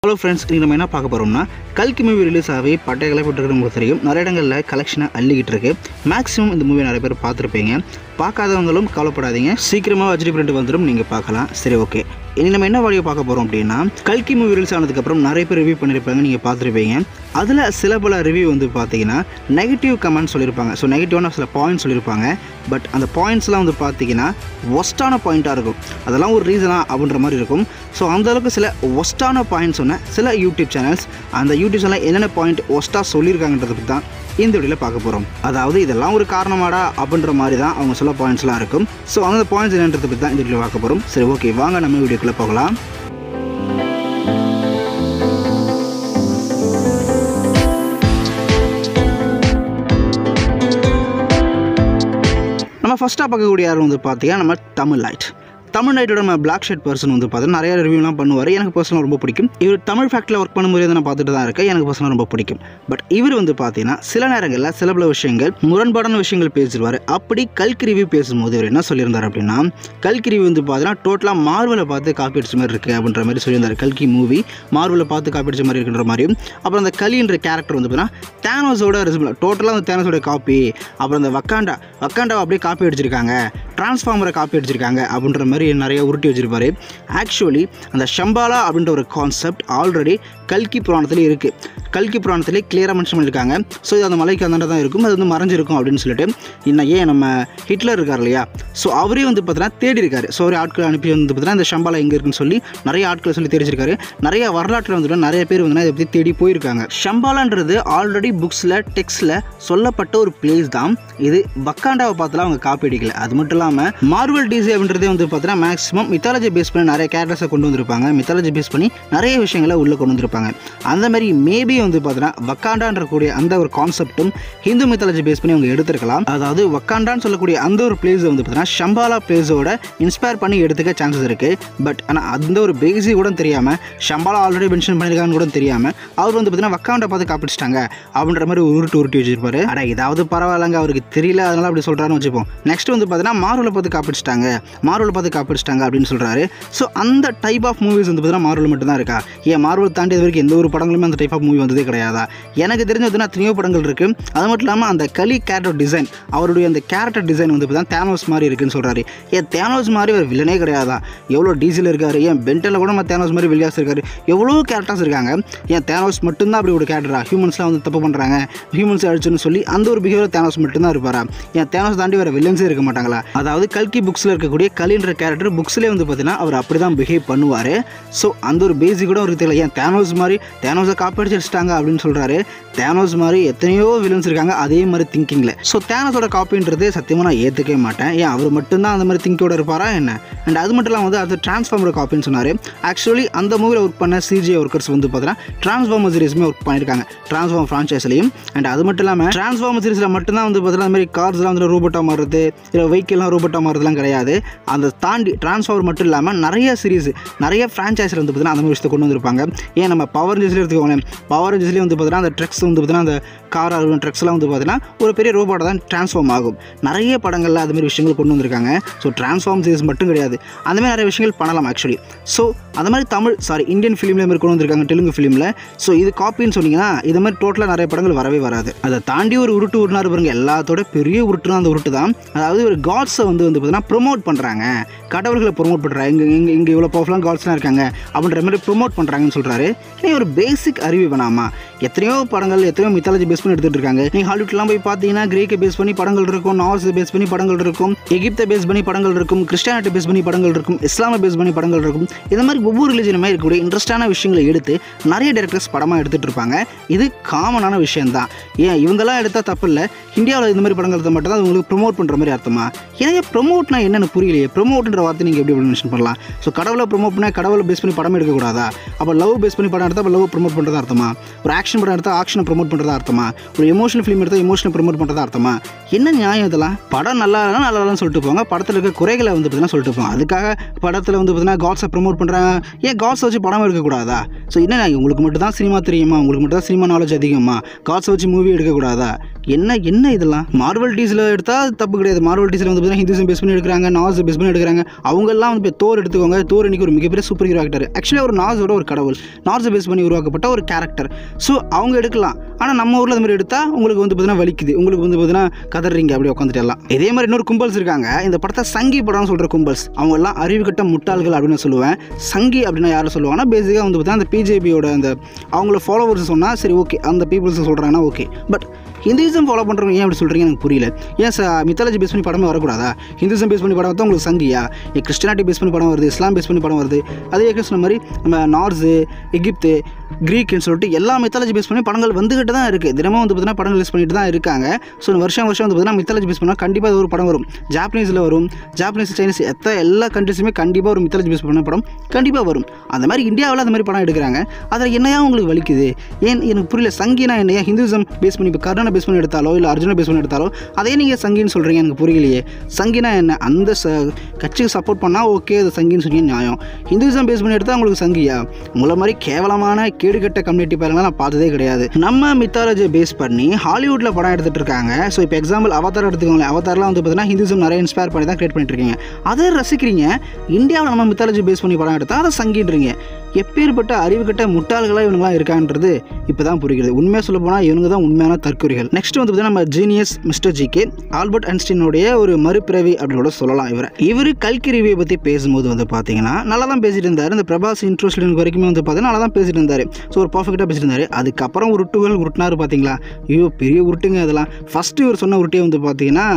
Hello friends, இன்றைக்கி நம்ம என்ன பார்க்க போகிறோம்னா கல்கி மூவி ரிலீஸ் ஆகி பட்டைகளை போட்டுருக்கிற உங்களுக்கு தெரியும். நிறைய இடங்களில் கலெக்ஷனை அள்ளிக்கிட்டு இருக்கு. மேக்ஸிமம் இந்த மூவி நிறைய பேர் பார்த்துருப்பீங்க. பார்க்காதவங்களும் கவலைப்படாதீங்க, சீக்கிரமாக ஹெச்டி பிரிண்ட் வந்துடும், நீங்கள் பார்க்கலாம். சரி, ஓகே. இனி நம்ம என்ன வீடியோ பார்க்க போகிறோம் அப்படின்னா, கல்கி மூவி ரிலீஸ் ஆனதுக்கப்புறம் நிறைய பேர் ரிவ்யூ பண்ணியிருப்பாங்க, நீங்கள் பார்த்துருப்பீங்க. அதில் சில பல ரிவ்யூ வந்து பார்த்தீங்கன்னா நெகட்டிவ் கமெண்ட் சொல்லியிருப்பாங்க. ஸோ நெகட்டிவான சில பாயிண்ட்ஸ் சொல்லியிருப்பாங்க. பட் அந்த பாயிண்ட்ஸ்லாம் வந்து பார்த்தீங்கன்னா ஒஸ்ட்டான பாயிண்ட்டாக இருக்கும். அதெல்லாம் ஒரு ரீசனா அப்படின்ற மாதிரி இருக்கும். ஸோ அந்தளவுக்கு சில ஒஸ்ட்டான பாயிண்ட்ஸ் சொன்ன சில யூடியூப் சேனல்ஸ், அந்த யூடியூப் சேனல் என்னென்ன பாயிண்ட் ஒஸ்ட்டாக சொல்லியிருக்காங்கன்றதை பற்றி தான் இந்த வீடியோவில் பார்க்க போகிறோம். அதாவது இதெல்லாம் ஒரு காரணமாடா அப்படின்ற மாதிரி தான் அவங்க சொல்ல பாயிண்ட்ஸ்லாம் இருக்கும். ஸோ அந்த பாயிண்ட்ஸ் என்னன்றதை பற்றி தான் இந்த வீடியோவில் பார்க்க போகிறோம். சரி, ஓகே, வாங்க நம்ம வீடியோக்குள்ளே போகலாம். நம்ம ஃபஸ்ட்டாக பார்க்கக்கூடிய யாரும் வந்து பார்த்தீங்கன்னா நம்ம தமிழ் லைட்டோட நம்ம பிளாக் ஷர்ட் பர்சன் வந்து பார்த்தீங்கன்னா நிறைய ரிவ்யூலாம் பண்ணுவார். எனக்கு பர்சனலாக ரொம்ப பிடிக்கும். இவர் தமிழ் ஃபேக்டில் ஒர்க் பண்ணும்போது நான் பார்த்துட்டு தான் இருக்கேன். எனக்கு பர்சனலாக ரொம்ப பிடிக்கும். பட் இவர் வந்து பார்த்தீங்கன்னா சில நேரங்களில் சில பல விஷயங்கள் முரண்பாடான விஷயங்கள் பேசிடுவார். அப்படி கல்கி ரிவ்யூ பேசும்போது இவர் என்ன சொல்லியிருந்தார் அப்படின்னா, கல்கி ரிவ்யூ வந்து பார்த்தீங்கன்னா டோட்டலாக மார்வலை பார்த்து காப்பி அடிச்ச மாதிரி இருக்குது அப்படின்ற மாதிரி சொல்லியிருந்தார். கல்கி மூவி மார்வலை பார்த்து காப்பி அடிச்ச மாதிரி இருக்குன்ற மாதிரியும், அப்புறம் அந்த கலின்ற கேரக்டர் வந்து பார்த்தீங்கன்னா தேனோஸோட ரெசிபிள் டோட்டலாக அந்த தேனோஸோட காப்பி, அப்புறம் அந்த வக்காண்டாவை அப்படியே காப்பி அடிச்சிருக்காங்க, டிரான்ஸ்ஃபார்மரை காப்பி அடிச்சிருக்காங்க அப்படின்ற மாதிரி நிறைய உருட்டி வச்சிருப்பாரு. ஆக்சுவலி அந்த ஷம்பாலா அப்படின்ற ஒரு கான்செப்ட் ஆல்ரெடி கல்கி புராணத்திலே இருக்குது. கல்கி புராணத்திலே கிளியராக மென்ஷன் பண்ணியிருக்காங்க. ஸோ இது அந்த மலைக்கு அந்தாண்ட தான் இருக்கும், அது வந்து மறைஞ்சிருக்கும் அப்படின்னு சொல்லிட்டு. இன்னும் ஏன் நம்ம ஹிட்லர் இருக்கார் இல்லையா, ஸோ அவரே வந்து பார்த்தீங்கன்னா தேடி இருக்காரு. ஸோ ஒரு ஆட்கள் அனுப்பி வந்து பார்த்தீங்கன்னா இந்த ஷம்பாலா எங்கே இருக்குன்னு சொல்லி நிறைய ஆட்களை சொல்லி தெரிஞ்சிருக்காரு. நிறைய வரலாற்றில் வந்துட்டு நிறைய பேர் வந்து இதை பற்றி தேடி போயிருக்காங்க. ஷம்பாலான்றது ஆல்ரெடி புக்ஸில் டெக்ஸ்டில் சொல்லப்பட்ட ஒரு பிளேஸ் தான். இது வக்காண்டாவை பார்த்துலாம் அவங்க காப்பி அடிக்கல. அது மட்டும் இல்லாமல் மார்வல் டிசி அப்படின்றதே வந்து பார்த்தீங்கன்னா மேக்ஸிமம் மித்தாலஜி பேஸ் பண்ணி நிறைய கேரக்டர்ஸை கொண்டு வந்திருப்பாங்க. மித்தாலஜி பேஸ் பண்ணி நிறைய விஷயங்களை உள்ளே கொண்டு வந்திருப்பாங்க. அந்த மாதிரி மேபி வந்து பார்த்தீங்கன்னா வக்காண்டான்ற கூடிய அந்த ஒரு கான்செப்டும் ஹிந்து மித்தாலஜி பேஸ் பண்ணி அவங்க எடுத்துருக்கலாம். அதாவது வக்காண்டான்னு சொல்லக்கூடிய அந்த ஒரு பிளேஸ் வந்து பார்த்தீங்கன்னா ஷம்பாலா பிளேஸோட இன்ஸ்பயர் பண்ணி எடுத்துக்க சான்சஸ் இருக்குது. பட் ஆனால் அந்த ஒரு பேசிக் கூட தெரியாமல், ஷம்பாலா ஆல்ரெடி மென்ஷன் பண்ணியிருக்காங்கன்னு கூட தெரியாமல் அவர் வந்து பார்த்தீங்கன்னா வக்காண்டை பார்த்து காப்பிடிச்சிட்டாங்க அப்படின்ற மாதிரி உருட்டி வச்சிருப்பாரு. ஆனால் இதாவது பரவாயில்லங்க, அவருக்கு தெரியல அதனால அப்படி சொல்கிறாருன்னு வச்சுப்போம். நெக்ஸ்ட் வந்து பார்த்தீங்கன்னா மார்வலை பார்த்து காப்பிடிச்சிட்டாங்க அப்படின்னு சொல்கிறாரு. ஸோ அந்த டைப் ஆஃப் மூவிஸ் வந்து பார்த்தீங்கன்னா மார்வல் மட்டும் தான் இருக்கா? ஏன் மார்வல் தாண்டி வரைக்கும் எந்த ஒரு படங்களுமே அந்த டைப் ஆஃப் மூவி வந்ததே கிடையாதா? எனக்கு தெரிஞ்ச வந்து எத்தனையோ படங்கள் இருக்குது. அது மட்டும் இல்லாமல் அந்த கலி கேரக்டர் டிசைன், அவருடைய அந்த கேரக்டர் டிசைன் வந்து பார்த்தீங்கன்னா தேனோஸ் மாதிரி இருக்குன்னு சொல்கிறாரு. ஏன் தேனோஸ் மாதிரி ஒரு வில்லனே கிடையாதா? எவ்வளோ டீசல் இருக்காரு, ஏன் பென்டனில் கூட நம்ம தேனோஸ் மாதிரி வில்லியாஸ் இருக்காரு, எவ்வளோ கேரக்டர்ஸ் இருக்காங்க. ஏன் தேனோஸ் மட்டும்தான் அப்படி ஒரு கேரக்டரா? ஹியூமன்ஸ்லாம் வந்து தப்பு பண்ணுறாங்க, ஹியூமன்ஸ் அடிச்சுன்னு சொல்லி அந்த ஒரு பிஹேவியர் தேனோஸ் மட்டும்தான் இருப்பாரா? ஏன் தேனோஸ் தாண்டி வேறு வில்லன்ஸே இருக்க மாட்டாங்களா? அதாவது கல்கி புக்ஸில் இருக்கக்கூடிய கலின்ற கேரக்டர் புக்ஸ்லேயே வந்து பார்த்தீங்கன்னா அவர் அப்படி தான் பிஹேவ் பண்ணுவார். ஸோ அந்த ஒரு பேசிக் கூட அவருக்கு தெரியல. ஏன் தேனோஸை காப்பி அடிச்சிட்டாங்க அப்படின்னு சொல்கிறாரு. தேனோஸ் மாதிரி எத்தனையோ வில்லன்ஸ் இருக்காங்க அதே மாதிரி திங்கிங்கில். ஸோ தேனோஸோட காப்பின்றது சத்தியமாக நான் ஏற்றுக்கவே மாட்டேன். ஏன் அவர் மட்டும்தான் அந்த மாதிரி திங்கோட இருப்பாரா என்ன? அண்ட் அது மட்டும் இல்லாமல் வந்து அது டிரான்ஸ்ஃபார்மர் காப்பின்னு சொன்னார். ஆக்சுவலி அந்த மூவியில் ஒர்க் பண்ண சிஜிஐ ஒர்க்கர்ஸ் வந்து பார்த்தீங்கன்னா டிரான்ஸ்ஃபார்மர் சீரிஸுமே ஒர்க் பண்ணியிருக்காங்க, டிரான்ஸ்ஃபார்மர் ஃப்ரான்ச்சைஸ்லையும். அண்ட் அது மட்டும் இல்லாமல் டிரான்ஸ்ஃபார்மர் சீரிஸில் மட்டும்தான் வந்து பார்த்தீங்கன்னா அந்த மாதிரி கார்ஸ்லாம் வந்து ரோபோட்டாக மாறுறது, இல்லை வெஹிக்கிள்லாம் ரோபோட்டாக மாறுறதுலாம் கிடையாது. அந்த தாண்டி டிரான்ஸ்ஃபார்மர் மட்டும் இல்லாமல் நிறைய சீரிஸ், நிறைய ஃப்ரான்ச்சைஸில் வந்து பார்த்தீங்கன்னா அந்த மாதிரி விஷயத்தை கொண்டு வந்திருப்பாங்க. ஏன் நம்ம பவர் ரேஞ்சஸ்லேயே எடுத்துக்கோங்க. பவர் ரேஞ்சஸ்லேயே வந்து பார்த்தீங்கன்னா அந்த ட்ரக்ஸ் வந்து பார்த்தீங்கன்னா அந்த காராக இருக்கும், ட்ரக்ஸ்லாம் வந்து பார்த்தீங்கன்னா ஒரு பெரிய ரோபோட்டாக தான் டிரான்ஸ்ஃபார்ம் ஆகும். நிறைய படங்களில் அதுமாதிரி விஷயங்கள் கொண்டு வந்திருக்காங்க. ஸோ டிரான்ஸ்ஃபார்ம் சீரிஸ் மட்டும் கிடையாது, அந்த மாதிரி நிறைய விஷயங்கள் பண்ணலாம் ஆக்சுவலி. ஸோ அந்த மாதிரி இந்தியன் ஃபிலிமில் மாதிரி கொண்டு வந்திருக்காங்க, தெலுங்கு ஃபிலிமில். ஸோ இது காப்பின்னு சொன்னீங்கன்னா இது மாதிரி டோட்டலாக நிறைய படங்கள் வரவே வராது. அதை தாண்டி ஒரு உருட்டுனார் பாருங்க, எல்லாத்தோட பெரிய உருட்டுனா அந்த உருட்டு தான். அதாவது ஒரு காட்ஸை வந்து பார்த்தீங்கன்னா ப்ரொமோட் பண்ணுறாங்க, கடவுள்களை ப்ரொமோட் பண்ணுறாங்க. இங்கே இவ்வளோ பவர்ஃபுல்லான காட்ஸ்லாம் இருக்காங்க அப்படின்ற மாதிரி ப்ரொமோட் பண்ணுறாங்கன்னு சொல்கிறாரு. நீங்கள் ஒரு பேசிக் அறிவு வேணாமா? எத்தனையோ படங்கள், எத்தனையோ மித்தாலஜி பேஸ் பண்ணி எடுத்துகிட்டு இருக்காங்க. நீங்கள் ஹாலிவுட்லாம் போய் பார்த்தீங்கன்னா கிரீக்கை பேஸ் பண்ணி படங்கள் இருக்கும், நார்ஸை பேஸ் பண்ணி படங்கள் இருக்கும், எகிப்தை பேஸ் பண்ணி படங்கள் இருக்கும், கிறிஸ்டியானிட்டி பேஸ் பண்ணி படங்கள் இருக்கும், இஸ்லாமை பேஸ் பண்ணி படங்கள் இருக்கும். இந்த மாதிரி ஒவ்வொரு ரிலிஜனுமே இருக்கக்கூடிய இன்ட்ரெஸ்டான விஷயங்களை எடுத்து நிறைய டேரக்டர்ஸ் படமாக எடுத்துகிட்டு இருப்பாங்க. இது காமனான விஷயம்தான். ஏன் இவங்கெல்லாம் எடுத்தால் தப்பு இல்லை, இந்தியாவில் இந்த மாதிரி படங்கள் எடுத்தால் மட்டும் தான் உங்களுக்கு ப்ரொமோட் பண்ணுற மாதிரி அர்த்தமா? ஏன்னா ப்ரொமோட்னா என்னென்னு புரியலையே. ப்ரொமோட்ன்ற வார்த்தை நீங்கள் எப்படி மென்ஷன் பண்ணலாம்? ஸோ கடவுளை ப்ரொமோட் பண்ணால் கடவுளை பேஸ் பண்ணி படம் எடுக்கக்கூடாதா? அப்போ லவ் பேஸ் பண்ணி படம் எடுத்தால் அப்போ லவ் ப்ரொமோட் பண்ணுறதா அர்த்தமா? ஒரு ஆக்ஷன் படம் எடுத்தால் ஆக்ஷனை ப்ரொமோட் பண்ணுறதா அர்த்தமா? ஒரு எமோஷனல் ஃபிலிம் எடுத்தால் எமோஷனை ப்ரொமோட் பண்ணுறதா அர்த்தமா? என்ன நியாயம் இதெல்லாம்? படம் நல்லா இல்லைன்னு சொல்லிட்டு போங்க, படத்தில் இருக்க குறைகளை வந்து பார்த்தீங்கன்னா சொல்லிட்டு போங்க. அதுக்காக படத்தில் வந்து பார்த்தீங்கன்னா காட்ஸை ப்ரொமோட் பண்ணுறாங்க, ஏன் காட்ஸை வச்சு படம் எடுக்கக்கூடாதா? ஸோ என்ன உங்களுக்கு மட்டும் தான் சினிமா தெரியுமா? உங்களுக்கு மட்டும் தான் சினிமா நாலேஜ் அதிகமா? காட்ஸை வச்சு மூவி எடுக்கக்கூடாதா? என்ன இதெல்லாம் மார்வல் டீஸில் எடுத்தால் தப்பு கிடையாது. மார்வல் டீஸில் வந்து பார்த்தீங்கன்னா ஹிந்துசம் பேஸ் பண்ணி எடுக்கிறாங்க, நாஸ் பேஸ் பண்ணி எடுக்கிறாங்க. அவங்கெல்லாம் வந்து இப்போ தோர் எடுத்துக்கோங்க. தோர் இன்னைக்கு ஒரு மிகப்பெரிய சூப்பர் ஹீரோ ஆக்டர். ஆக்சுவலாக ஒரு நாஸோட ஒரு கடவுள், நார்ஸை பேஸ் பண்ணி உருவாக்கப்பட்ட ஒரு கேரக்டர். ஸோ அவங்க எடுக்கலாம். ஆனால் நம்ம ஊரில் அது மாதிரி எடுத்தால் உங்களுக்கு வந்து பார்த்தீங்கன்னா வலிக்குது, உங்களுக்கு வந்து பார்த்தீங்கன்னா கதறீங்க அப்படி உட்காந்துட்டு எல்லாம். இதே மாதிரி இன்னொரு கும்பல்ஸ் இருக்காங்க. இந்த படத்தை சங்கி படம்னு சொல்கிற கும்பல்ஸ், அவங்க எல்லாம் அறிவு கட்ட முட்டாள்கள் அப்படின்னு சொல்லுவேன். சங்கி அப்படின்னா யாரும் சொல்லுவாங்கன்னா பேசிக்காக வந்து பார்த்தீங்கன்னா அந்த பிஜேபியோட அந்த அவங்கள ஃபாலோவர்ஸ் சொன்னால் சரி ஓகே, அந்த பீப்புள்ஸ் சொல்கிறாங்கன்னா ஓகே. பட் ஹிந்துசம் ஃபாலோ பண்ணுறவங்க ஏன் அப்படி சொல்கிறீங்க எனக்கு புரியல. ஏன் மித்தாலஜி பேஸ் பண்ணி படமே வரக்கூடாதா? ஹிந்துசம் பேஸ் பண்ணி படம் வந்து உங்களுக்கு சங்கியா? கிறிஸ்டியானிட்டி பேஸ் பண்ணி படம் வருது, இஸ்லாம் பேஸ் பண்ணி படம் வருது. அதே சொன்ன மாதிரி நம்ம நார்ஸு, எகிப்து, க்ரீக்குன்னு சொல்லிட்டு எல்லா மித்தாலஜி பேஸ் பண்ணி படங்கள் வந்துகிட்டு தான் இருக்குது. தினமும் வந்து பார்த்தீங்கன்னா படம் ரிலீஸ் பண்ணிட்டு தான் இருக்காங்க. ஸோ வருஷம் வந்து பார்த்தீங்கன்னா மித்தாலஜி பேஸ் பண்ணால் கண்டிப்பாக ஒரு படம் வரும். ஜாப்பனீஸில் வரும், ஜாப்பனீஸ், சைனீஸ் எல்லா கண்ட்ரிஸுமே கண்டிப்பாக ஒரு மித்தாலஜி பேஸ் பண்ண படம் கண்டிப்பாக வரும். அந்த மாதிரி இந்தியாவில் அந்த மாதிரி படம் எடுக்கிறாங்க. அதில் என்னையா உங்களுக்கு வலிக்குது? ஏன் எனக்கு புரியல. சங்கினா என்னையா? ஹிந்துசம் பேஸ் பண்ணி இப்போ கர்ணனை பேஸ் பண்ணி எடுத்தாலோ இல்லை அர்ஜுனை பேஸ் பண்ணி எடுத்தாலோ அதே நீங்கள் சங்கின்னு சொல்கிறீங்க, எனக்கு புரியலையே. சங்கினா என்ன? அந்த கட்சிக்கு சப்போர்ட் பண்ணால் ஓகே, அது சங்கின்னு சொல்லி நியாயம். ஹிந்துசம் பேஸ் பண்ணி எடுத்தால் உங்களுக்கு சங்கியா? உங்களை மாதிரி கேவலமான கேடுகட்ட கம்யூனிட்டி பேரெல்லாம் நான் பார்த்ததே கிடையாது. நம்ம மித்தாலஜியை பேஸ் பண்ணி ஹாலிவுட்டில் படம் எடுத்துகிட்டு இருக்காங்க. ஸோ இப்போ எக்ஸாம்பிள் அவதார் எடுத்துக்கோங்களேன். அவதார்லாம் வந்து பார்த்தீங்கன்னா ஹிந்துசம் நிறைய இன்ஸ்பயர் பண்ணி தான் கிரியேட் பண்ணிட்டு இருக்கீங்க. அதை ரசிக்கிறீங்க. இந்தியாவில் நம்ம மித்தாலஜி பேஸ் பண்ணி படம் எடுத்தால் அதை சங்கின்றீங்க. எப்பேற்பட்ட அறிவுகட்ட முட்டாள்களாக இவங்களாம் இருக்கான்றது இப்போ தான் புரிகிறது. உண்மையாக சொல்ல போனால் இவங்க தான் உண்மையான தற்கொலைகள். நெக்ஸ்ட் வந்து பார்த்தீங்கன்னா நம்ம ஜீனியஸ் மிஸ்டர் ஜிகே, ஆல்பர்ட் ஐன்ஸ்டீனுடைய ஒரு மறுபிறவி அப்படின்னு சொல்லலாம். இவர் கல்கி ரிவ்யூ பற்றி பேசும்போது வந்து பார்த்தீங்கன்னா நல்லா தான் பேசிட்டு இருந்தார். இந்த பிரபாஸ் இன்ட்ரோஸ்ட் வரைக்குமே வந்து பார்த்தீங்கன்னா நல்லா தான் பேசிட்டு இருந்தார். ஸோ ஒரு பர்ஃபெக்டாக பேசிட்டு இருந்தார். அதுக்கப்புறம் உருட்டினார் பார்த்தீங்களா? ஐயோ பெரிய உருட்டுங்க அதெல்லாம். ஃபஸ்ட்டு இவர் சொன்ன உருட்டே வந்து பார்த்தீங்கன்னா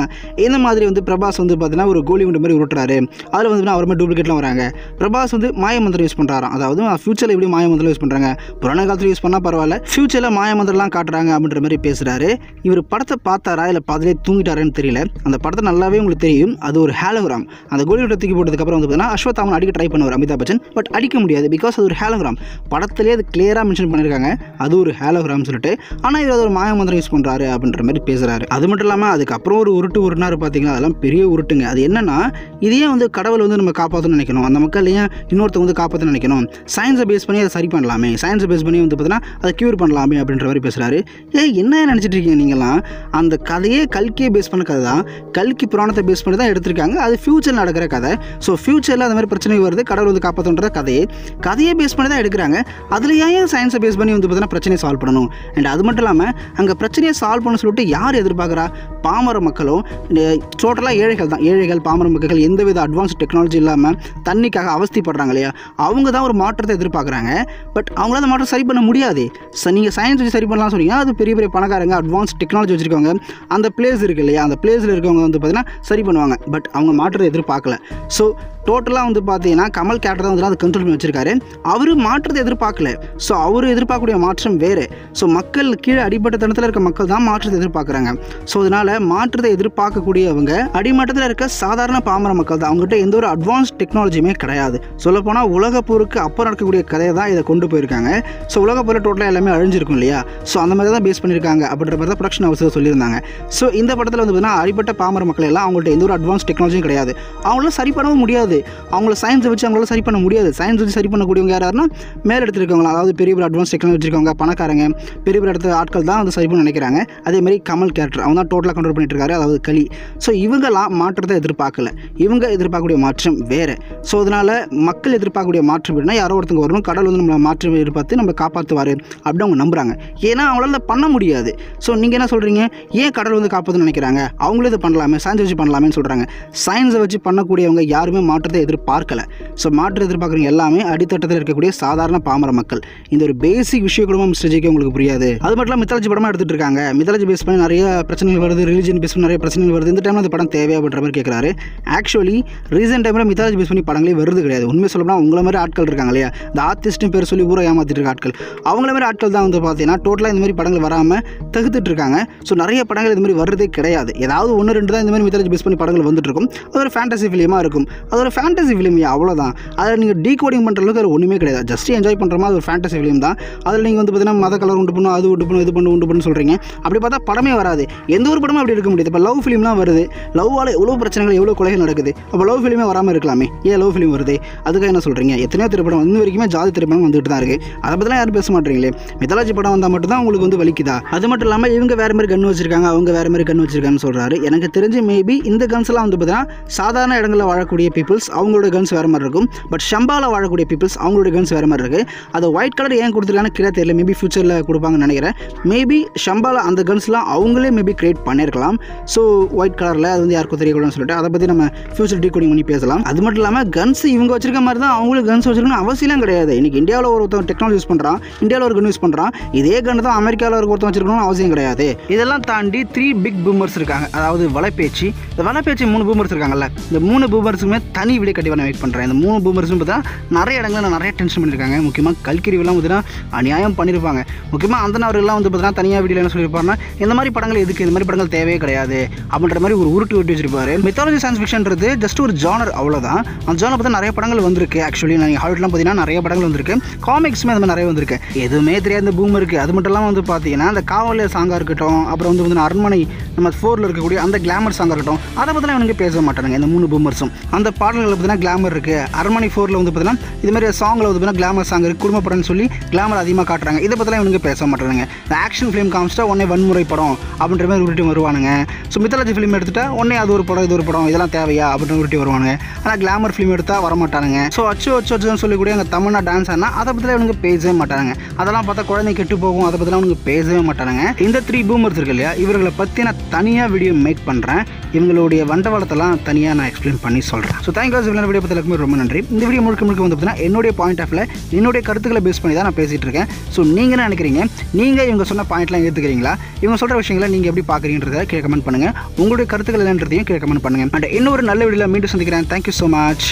இந்த மாதிரி வந்து பிரபாஸ் வந்து பார்த்தீங்கன்னா ஒரு கோலி குண்டு மாதிரி உருட்டுறாரு. அதில் வந்து அவர் மாதிரி டூப்ளிகேட்லாம் வராங்க. பிரபாஸ் வந்து மாயமந்திரம் யூஸ் பண்ணுறாராம். அதாவது ஃபியூச்சரில் எப்படி மாயமந்திரம் யூஸ் பண்ணுறாங்க, புராண காலத்தில் யூஸ் பண்ணால் பரவாயில்ல, ஃபியூச்சரில் மாயமந்திரம்லாம் காட்டுறாங்க அப்படின்ற மாதிரி பேசுகிறாரு. இவர் படத்தை பார்த்தாரா இல்லை பார்த்துலே தூங்கிட்டாரான்னு தெரியல. அந்த படத்தை நல்லாவே உங்களுக்கு தெரியும். அது ஒரு ஹேலோகிராம். அந்த கோலி குண்டை தூக்கி போட்டதுக்கப்புறம் வந்து பார்த்தீங்கன்னா அஸ்வத்தாமன் அடிக்க ட்ரை பண்ணுவார் அமிதாப் பச்சன். பட் அடிக்க முடியாது. பிகாஸ் அது ஒரு ஹேலோகிராம். படத்திலே அது கிளியராக மென்ஷன் பண்ணியிருக்காங்க, அது ஒரு ஹேலோகிராம் சொல்லிட்டு. ஆனால் இவர் ஒரு மாயமந்திரம் யூஸ் பண்ணுறாரு அப்படின்ற மாதிரி பேசுகிறாரு. அது மட்டும் இல்லாமல் அதுக்கப்புறம் ஒரு உருட்டுனாரு பார்த்தீங்கன்னா, அதெல்லாம் பெரிய உருட்டுங்க. அது என்னன்னா, இதையே வந்து கடவுள் வந்து நம்ம காப்பாற்றணும்னு நினைக்கணும், அந்த மக்கள் ஏன் இன்னொருத்தவங்க வந்து காப்பாற்றணும்னு நினைக்கணும், சயின்ஸை பேஸ் பண்ணி அதை சரி பண்ணலாமே, சயின்ஸை பேஸ் பண்ணி வந்து பார்த்தீங்கன்னா அதை க்யூர் பண்ணலாமே அப்படின்ற மாதிரி பேசுகிறாரு. என்ன நினச்சிட்டு இருக்கீங்க நீங்களாம்? அந்த கதையே கல்கியை பேஸ் பண்ண கதை தான். கல்கி புராணத்தை பேஸ் பண்ணி தான் எடுத்திருக்காங்க. அது ஃபியூச்சரில் நடக்கிற கதை. ஸோ ஃபியூச்சரில் அந்த மாதிரி பிரச்சனை வருது, கடவுள் வந்து காப்பாற்றுன்ற கதையே பேஸ் பண்ணி தான் எடுக்கிறாங்க. அதில் ஏன் சயின்ஸை பேஸ் பண்ணி வந்து பார்த்தீங்கன்னா பிரச்சனையை சால்வ் பண்ணணும்? அண்ட் அது மட்டும் இல்லாமல் அங்கே பிரச்சனையை சால்வ் பண்ண சொல்லிட்டு யார் எதிர்பார்க்குறா? பாமர மக்களும் டோட்டலாக ஏழைகள் தான். ஏழைகள் பாமர மக்கள் எந்தவித அட்வான்ஸ் டெக்னாலஜி இல்லாமல் தண்ணிக்காக அவஸ்திப்படுறாங்க இல்லையா? அவங்க தான் ஒரு மாற்றத்தை எதிர்பார்க்குறாங்க. பட் அவங்களால அந்த மாற்றம் சரி பண்ண முடியாது. நீங்கள் சயின்ஸ் வச்சு சரி பண்ணலாம் சொல்றீங்க. அது பெரிய பெரிய பணக்காரங்க, அட்வான்ஸ் டெக்னாலஜி வச்சுருக்கவங்க, அந்த பிளேஸ் இருக்குது இல்லையா, அந்த பிளேஸில் இருக்கவங்க வந்து பார்த்தீங்கன்னா சரி பண்ணுவாங்க. பட் அவங்க மாற்றத்தை எதிர்பார்க்கல. ஸோ டோட்டலாக வந்து பார்த்தீங்கன்னா கமல் கேரக்டர் தான் வந்து அதை கண்ட்ரோல் பண்ணி வச்சிருக்காரு. அவர் மாற்றத்தை எதிர்பார்க்கல. ஸோ அவர் எதிர்பார்க்கக்கூடிய மாற்றம் வேறு. ஸோ மக்கள் கீழே அடிப்பட்ட தனத்தில் இருக்க மக்கள் தான் மாற்றத்தை எதிர்பார்க்குறாங்க. ஸோ அதனால் மாற்றத்தை எதிர்பார்க்கக்கூடியவங்க அடிமட்டத்தில் இருக்க சாதாரண பாமர மக்கள் தான். அவங்ககிட்ட எந்த ஒரு அட்வான்ஸ் டெக்னாலஜியுமே கிடையாது. சொல்லப்போனால் உலகப்போருக்கு அப்புறம் நடக்கக்கூடிய கதையை தான் இதை கொண்டு போயிருக்காங்க. ஸோ உலகப்போரில் டோட்டலாக எல்லாமே அழிஞ்சிருக்கும் இல்லையா? ஸோ அந்த மாதிரி தான் பேஸ் பண்ணியிருக்காங்க அப்படின்ற மாதிரி தான் ப்ரொடக்ஷன் ஹவுஸில் சொல்லியிருந்தாங்க. ஸோ இந்த படத்தில் வந்து பார்த்தீங்கன்னா அடிப்பட்ட பாமர மக்கள் எல்லாம் அவங்கள்ட்ட எந்த ஒரு அட்வான்ஸ் டெக்னாலஜியும் கிடையாது. அவங்களால சரி பண்ணவும் முடியாது. அவங்கள சயின்ஸை வச்சு அவங்களால சரி பண்ண முடியாது. சயின்ஸ் வச்சு சரி பண்ணக்கூடியவங்க யாருன்னா மேல் இடத்துல இருக்கவங்களா, அதாவது பெரிய பெரிய அட்வான்ஸ் டெக்னாலஜி வச்சிருக்கவங்க, பணக்காரங்க, பெரிய பெரிய இடத்துல ஆட்கள் தான் வந்து சரி பண்ண நினைக்கிறாங்க. அதேமாதிரி கமல் கேரக்டர் அவங்க தான் டோட்டலாக கண்ட்ரோல் பண்ணிட்டு இருக்காரு, அதாவது களி. ஸோ இவங்கெல்லாம் மாற்றத்தை எதிர்பார்க்கல. இவங்க எதிர்பார்க்கக்கூடிய மாற்றம் வேறு. ஸோ அதனால் மக்கள் எதிர்பார்க்கக்கூடிய மாற்றம் அப்படின்னா யாரோ ஒருத்தங்க வரணும், கடவுள் வந்து நம்மளை மாற்றம் எதிர்பார்த்து நம்ம காப்பாற்றுவார் அப்படின்னு அவங்க நம்புகிறாங்க. ஏன்னா அவங்களால பண்ண முடியாது. ஸோ நீங்கள் என்ன சொல்கிறீங்க? ஏன் கடவுள் வந்து காப்பாற்றணும்னு நினைக்கிறாங்க? அவங்களே இதை பண்ணலாமே, சயின்ஸ் வச்சு பண்ணலாமேன்னு சொல்கிறாங்க. சயின்ஸை வச்சு பண்ணக்கூடியவங்க யாருமே மாற்றத்தை எதிர்பார்க்கல. ஸோ மாற்றம் எதிர்பார்க்குறவங்க எல்லாமே அடித்தட்டத்தில் இருக்கக்கூடிய சாதாரண பாமர மக்கள். இந்த ஒரு பேசிக் விஷயம் கூட மிஸ்டர் ஜிகே உங்களுக்கு புரியாது. அது மட்டும் இல்லாமல் மித்தாலஜி படமாக எடுத்துகிட்டு இருக்காங்க. மித்தாலஜி பேஸ் பண்ணி நிறைய பிரச்சனைகள் வருது, ரிலிஜன் பேஸ் பண்ணி நிறைய பிரச்சனைகள் வருது. இந்த டைமில் அந்த படம் தேவை அப்படின்ற மாதிரி கேட்குறாரு. ஆக்சுவலி ரீசெண்ட் டைமில் மித்தாலஜி பேஸ் பண்ணி படங்களே வருது கிடையாது. உண்மை சொல்லப்போனால் உங்களை மாதிரி ஆட்கள் இருக்காங்க இல்லையா, இந்த ஆர்டிஸ்ட்னு பேர் சொல்லி ஊரை ஏமாற்றிட்டு இருக்க ஆட்கள், அவங்கள மாதிரி ஆட்கள் தான் வந்து பார்த்தீங்கன்னா டோட்டலாக இந்த மாதிரி படங்கள் வராமல் தகுத்துட்டு இருக்காங்க. ஸோ நிறைய படங்கள் இது மாதிரி வர்றதே கிடையாது. ஏதாவது ஒன்று ரெண்டு தான் இந்த மாதிரி மித்தாலஜி பேஸ் பண்ணி படங்கள் வந்துட்டு இருக்கும். அது ஒரு ஃபேண்டசி ஃபிலிமாக இருக்கும், அது ஒரு ஃபேண்டசி ஃபிலிம் அவ்வளோதான். அதில் நீங்கள் டீகோடிங் பண்ணுற அளவுக்கு அது ஒன்றுமே கிடையாது. ஜஸ்ட் என்ஜாய் பண்ணுற மாதிரி அது ஒரு ஃபேண்டசி ஃபிலிம் தான். அதில் நீங்கள் வந்து பார்த்தீங்கன்னா மத கலர் உண்டு பண்ணும், அது உண்டு பண்ணும், இது பண்ணு உண்டு பண்ணு சொல்கிறீங்க. அப்படி பார்த்தா படமே வராது. எந்த ஒரு படமும் அப்படி இருக்க முடியாது. இப்போ லவ் ஃபிலிம்லாம் வருது, லவ்வால் எவ்வளோ பிரச்சனைகள் எவ்வளோ கொலைகள் நடக்குது. அப்போ லவ் ஃபிலிமே வராமல் இருக்கலாமே, ஏன் லவ் ஃபிலிம் வருது? அதுக்காக என்ன சொல்கிறீங்க? எத்தனையோ திரைப்படம் வந்து வரைக்குமே ஜாதி திரைப்படம் வந்துட்டு தான் இருக்குது. அதை பற்றிலாம் யாரும் பேச மாட்டீங்களே. மித்தாலஜி படம் வந்தால் மட்டும் தான் உங்களுக்கு வந்து வலிக்குதா? அது மட்டும் இல்லாமல் இவங்க வேறு மாதிரி கன் வச்சிருக்காங்க, அவங்க வேறு மாதிரி கன் வச்சிருக்காங்கன்னு சொல்கிறாரு. எனக்கு தெரிஞ்சு மேபி இந்த கன்ஸ்லாம் வந்து பார்த்தீங்கன்னா சாதாரண இடங்களில் வாழக்கூடிய பீப்புள்ஸ் அவங்களோட கன்ஸ் வேறு மாதிரி இருக்கும். பட் ஷம்பாவில் வாழக்கூடிய பீப்புள்ஸ் அவங்களோட கன்ஸ் வேறு மாதிரி இருக்குது. அது ஒயிட் கலர் ஏன் கொடுத்துருக்கான்னு கிளியர் தெரியல. மேபி ஃபியூச்சரில் கொடுப்பாங்கன்னு நினைக்கிறேன். மேபி ஷம்பாவில் அந்த கன்ஸ்லாம் அவங்களே மேபி கிரியேட் பண்ணியிருக்கலாம். ஸோ ஒயிட் கலரில் அது வந்து யாருக்கும் தெரியக்கூடாதுன்னு சொல்லிட்டு அதை பற்றி நம்ம ஃபியூச்சர் டீகோடிங் பண்ணி பேசலாம். அது மட்டும் இல்லாமல் கன்ஸ் இவங்க வச்சிருக்க மாதிரி தான் அவங்களுக்கு கன்ஸ் வச்சிருக்கணும் அவசியம் கிடையாது. இன்றைக்கி இந்தியாவில் ஒருத்தன் டெக்னாலஜி யூஸ் பண்ணுறான், இந்தியாவில் ஒரு கன் யூஸ் பண்ணுறான். இதே கன் தான் அமெரிக்காவில் ஒருத்தன் வச்சிருக்கணும்னு அவசியம் கிடையாது. இதெல்லாம் தாண்டி 3 பிக் பூமர்ஸ் இருக்காங்க. அதாவது வலைப்பேச்சு, இந்த வலைப்பேச்சு 3 பூமர்ஸ் இருக்காங்கல்ல, இந்த 3 பூமர்ஸுமே தனி வீடியோ கண்டிப்பாக நான் வெயிட் பண்ணுறேன். இந்த 3 பூமர்ஸும் பார்த்தா நிறைய இடங்களில் நிறைய டென்ஷன் பண்ணியிருக்காங்க. முக்கியமாக கல்கிரிவெல்லாம் பார்த்தீங்கன்னா அநியாயம் பண்ணியிருப்பாங்க. முக்கியமாக அந்த அவர்கள்லாம் வந்து பார்த்தீங்கன்னா தனியாக வீடியோ என்ன சொல்லியிருப்பாருன்னா, இந்த மாதிரி படங்கள் எதுக்கு, இந்த மாதிரி படங்கள் தேவையே கிடையாது அப்படின்ற மாதிரி ஒரு உருட்டு விட்டு வச்சிருப்பாரு. மித்தாலஜி சயின்ஸ் ஃபிக்ஷன்றது ஜஸ்ட் ஒரு ஜானர், அவ்வளோதான். அந்த ஜானர் பார்த்தா நிறைய படங்கள் வந்திருக்கு. ஆக்சுவலி நான் ஹாலிவுட்லாம் பார்த்தீங்கன்னா நிறைய படங்கள் வந்திருக்கு. காமிக்ஸுமே அந்த மாதிரி நிறைய வந்திருக்கு. எதுவுமே தெரியாத இந்த பூமர் இருக்குது. அது மட்டும் இல்லாமல் வந்து பார்த்தீங்கன்னா அந்த காவலியர் சாங்காக இருக்கட்டும், அப்புறம் வந்து அரண்மனை நம்ம 4ல் இருக்கக்கூடிய அந்த கிளாமர் சாங்காக இருக்கட்டும், அதை பற்றிலாம் எனக்கு பேச மாட்டாங்க இந்த 3 பூமர்ஸும். அந்த பாடல்களில் பார்த்தீங்கன்னா கிளாமர் இருக்குது. அரண்மனை 4ல் வந்து பார்த்தீங்கன்னா இது மாதிரி சாங்கில் வந்து பார்த்தீங்கன்னா கிளாமர் சாங் இருக்குது, குடும்ப படம்னு சொல்லி கிளாமர் அதிகமாக காட்டுறாங்க. இதை பற்றிலாம் இவனுக்கு பேச மாட்டாங்க. இந்த ஆக்ஷன் ஃபிலிம் காமிச்சிட்டா உடனே வன்முறை படம் அப்படின்ற மாதிரி உருட்டி வருவானுங்க. ஸோ மித்தாலஜி ஃபிலிம் எடுத்துட்டா உடனே அது ஒரு படம், இது ஒரு படம், இதெல்லாம் தேவையா அப்படின்னு உருட்டி வருவானுங்க. ஆனால் கிளாமர் ஃபிலிம் எடுத்தால் வரமாட்டானுங்க. ஸோ அச்சு அச்சு அச்சுன்னு சொல்லக்கூடிய அங்கே தமிழ்னா டான்ஸ் ஆனால் அதை பற்றிலாம் இவனுக்கு பேசவே மாட்டாங்க. அதெல்லாம் பார்த்தா குழந்தை கெட்டு போகும், அதை பற்றிலாம் அவனுக்கு பேசவே மாட்டானுங்க. இந்த 3 பூமர்ஸ் இருக்கு இல்லையா, இவர்களை பற்றி நான் தனியாக வீடியோ மேக் பண்ணுறேன். இவங்களுடைய வண்டவாளத்தெல்லாம் தனியாக நான் எக்ஸ்பிளைன் பண்ணி சொல்கிறேன். ஸோ தேங்க்யூ வீடியோ பற்றி எல்லாருக்குமே ரொம்ப நன்றி. இந்த வீடியோ முழுக்க வந்து பார்த்தீங்கன்னா என்னுடைய பாயிண்ட் ஆஃப்ல என்னுடைய கருத்துக்களை பேஸ் பண்ணி தான் நான் பேசிகிட்டு இருக்கேன். ஸோ நீங்கள் என்ன நினைக்கிறீங்க? நீங்கள் இவங்க சொன்ன பாயிண்ட்லாம் ஏற்றுக்கிறீங்களா? இவங்க சொல்கிற விஷயங்களை நீங்கள் எப்படி பார்க்குறீங்கன்றதை கீழே கமெண்ட் பண்ணுங்கள். உங்களுடைய கருத்துக்கள் என்னன்றதையும் கீழே கமெண்ட் பண்ணுங்கள். அண்ட் இன்னொரு நல்ல வீடியோவில் மீண்டும் சந்திக்கிறேன். Thank you so much.